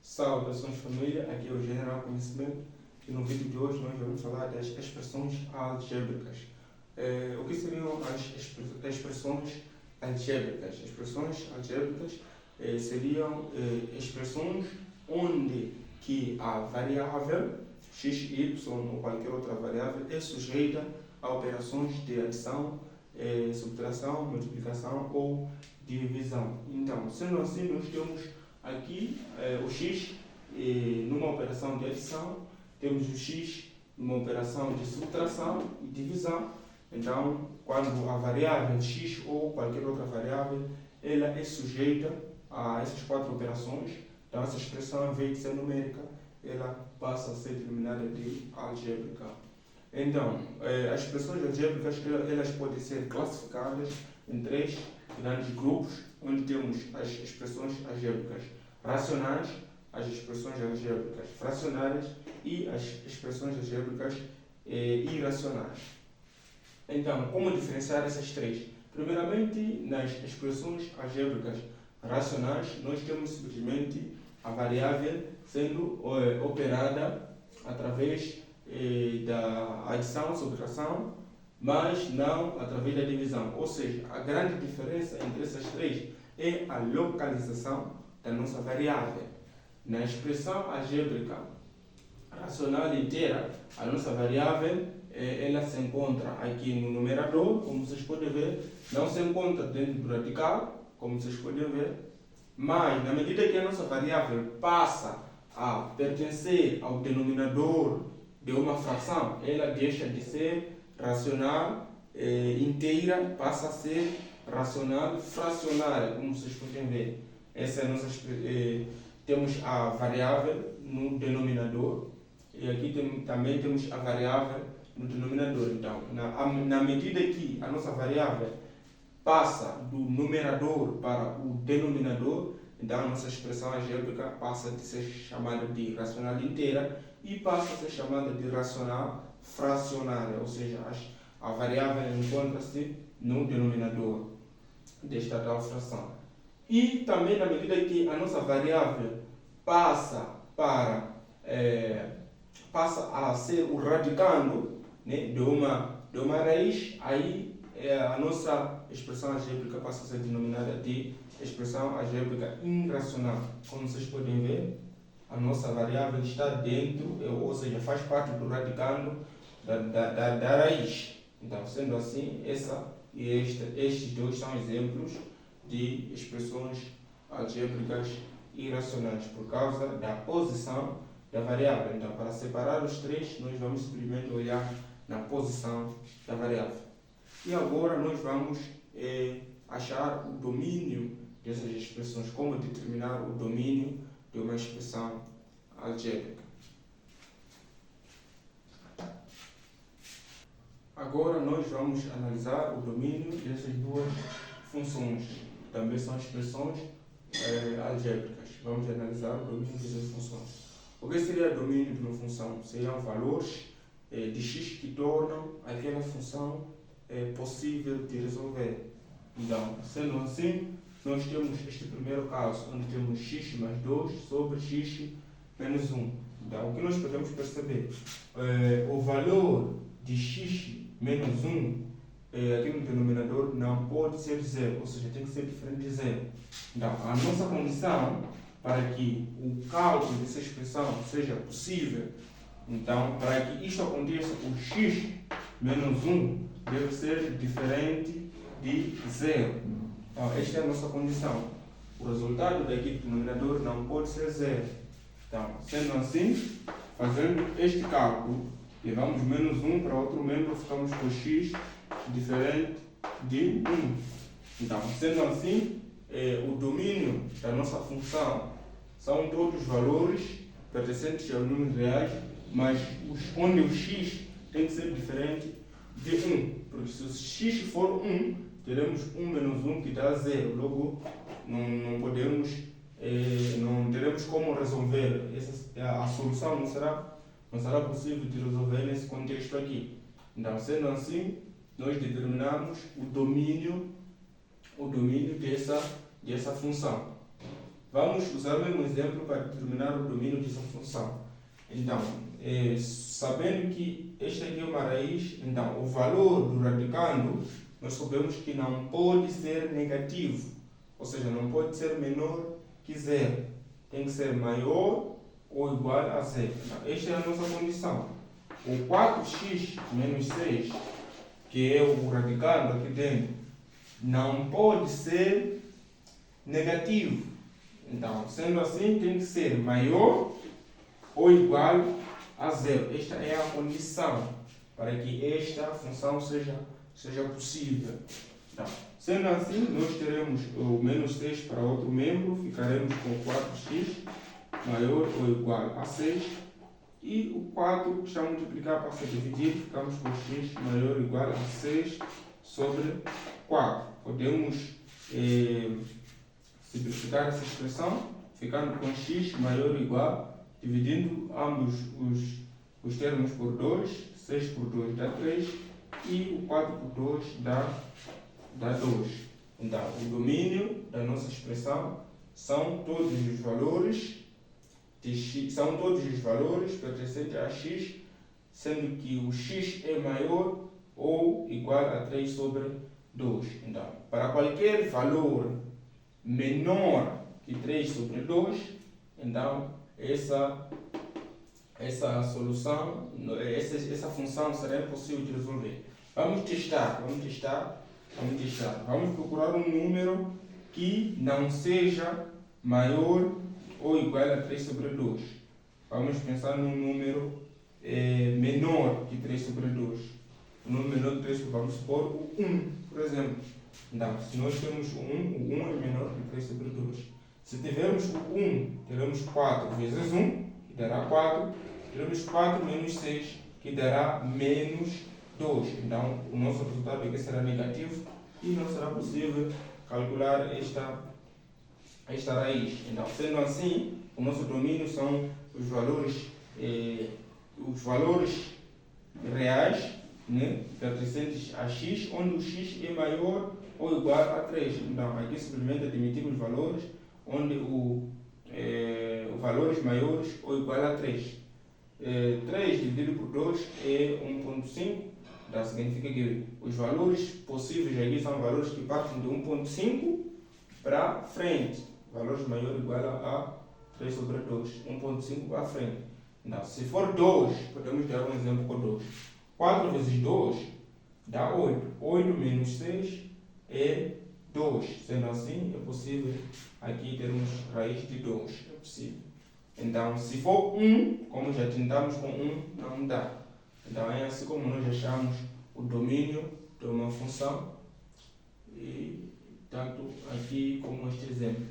Saudações família, aqui é o General Conhecimento e no vídeo de hoje nós vamos falar das expressões algébricas. O que seriam as expressões algébricas? Expressões algébricas seriam expressões onde que a variável x, y ou qualquer outra variável é sujeita a operações de adição, subtração, multiplicação ou divisão. Então, sendo assim, nós temos aqui o x numa operação de adição, temos o x numa operação de subtração e divisão. Então, quando a variável x ou qualquer outra variável ela é sujeita a essas quatro operações, então essa expressão, ao invés de ser numérica, ela passa a ser denominada de algébrica. Então, as expressões algébricas elas podem ser classificadas em três grandes grupos, onde temos as expressões algébricas racionais, as expressões algébricas fracionárias e as expressões algébricas irracionais. Então, como diferenciar essas três? Primeiramente, nas expressões algébricas racionais, nós temos simplesmente a variável sendo operada através da adição, subtração, mas não através da divisão. Ou seja, a grande diferença entre essas três é a localização da nossa variável. Na expressão algébrica racional inteira, a nossa variável ela se encontra aqui no numerador, como vocês podem ver, não se encontra dentro do radical, como vocês podem ver, mas na medida que a nossa variável passa a pertencer ao denominador de uma fração, ela deixa de ser racional inteira, passa a ser racional fracionária, como vocês podem ver. Essa é a nossa, temos a variável no denominador e aqui também temos a variável no denominador. Então, na medida que a nossa variável passa do numerador para o denominador, então a nossa expressão algébrica passa de ser chamada de racional inteira e passa a ser chamada de racional fracionária, ou seja, a variável encontra-se no denominador desta tal fração. E também na medida que a nossa variável passa a ser o radicando, né, de uma raiz, aí a nossa expressão algébrica passa a ser denominada de expressão algébrica irracional. Como vocês podem ver, a nossa variável está dentro, ou seja, faz parte do radicando da raiz. Então, sendo assim, estes dois são exemplos de expressões algébricas irracionais, por causa da posição da variável. Então, para separar os três, nós vamos simplesmente olhar na posição da variável. E agora nós vamos achar o domínio dessas expressões, como determinar o domínio de uma expressão algébrica. Agora nós vamos analisar o domínio dessas duas funções, que também são expressões algébricas. Vamos analisar o domínio dessas funções. O que seria o domínio de uma função? Seriam valores de x que tornam aquela função possível de resolver. Então, sendo assim, nós temos este primeiro caso, onde temos x mais 2 sobre x menos 1. Então, o que nós podemos perceber? O valor de x menos 1 aqui no denominador não pode ser zero, ou seja, tem que ser diferente de zero. Então, a nossa condição para que o cálculo dessa expressão seja possível, então, para que isto aconteça, o x menos 1 deve ser diferente de zero. Então, esta é a nossa condição. O resultado daqui do denominador não pode ser zero. Então, sendo assim, fazendo este cálculo, levamos menos 1 para outro membro, ficamos com x diferente de 1. Então, sendo assim, o domínio da nossa função são todos os valores pertencentes aos números reais, mas onde o x tem que ser diferente de 1. Porque se o x for 1, teremos 1 menos 1 que dá 0. Logo, não teremos como resolver. A solução não será possível de resolver nesse contexto aqui. Então, sendo assim, nós determinamos o domínio dessa função. Vamos usar o mesmo exemplo para determinar o domínio dessa função. Então, sabendo que esta aqui é uma raiz, então o valor do radicando, nós sabemos que não pode ser negativo, ou seja, não pode ser menor que zero. Tem que ser maior ou igual a zero. Então, esta é a nossa condição. O 4x menos 6, que é o radicando aqui dentro, não pode ser negativo. Então, sendo assim, tem que ser maior ou igual a zero. Esta é a condição para que esta função seja possível. Então, sendo assim, nós teremos o menos 6 para outro membro, ficaremos com 4x maior ou igual a 6. E o 4 que está a multiplicar para ser dividido, ficamos com x maior ou igual a 6 sobre 4. Podemos simplificar essa expressão, ficando com x maior ou igual, dividindo ambos os termos por 2, 6 por 2 dá 3, e o 4 por 2 dá 2. Então, o domínio da nossa expressão são todos os valores de x, são todos os valores pertencentes a x, sendo que o x é maior ou igual a 3 sobre 2. Então, para qualquer valor menor que 3 sobre 2, então essa solução, essa função será impossível de resolver. Vamos testar. Vamos procurar um número que não seja maior ou igual a 3 sobre 2. Vamos pensar num número menor que 3 sobre 2. O número menor que 3 sobre 2, vamos supor o 1, por exemplo. Então, se nós temos o 1 é menor que 3 sobre 2. Se tivermos o 1, teremos 4 vezes 1, que dará 4. Teremos 4 menos 6, que dará menos 2. Então, o nosso resultado aqui será negativo e não será possível calcular esta raiz. Então, sendo assim, o nosso domínio são os valores reais, né, pertencentes a x, onde o x é maior ou igual a 3. Então, aqui simplesmente admitimos valores onde valores maiores ou igual a 3. 3 dividido por 2 é 1.5, então significa que os valores possíveis aqui são valores que partem de 1.5 para frente. Valores maior ou igual a 3 sobre 2, 1.5 para frente. Então, se for 2, podemos dar um exemplo com 2. 4 vezes 2 dá 8. 8 menos 6 é 2. Sendo assim, é possível aqui termos raiz de 2. É possível. Então, se for 1, como já tentamos com 1, não dá. Então, é assim como nós achamos o domínio de uma função. E, tanto aqui como este exemplo.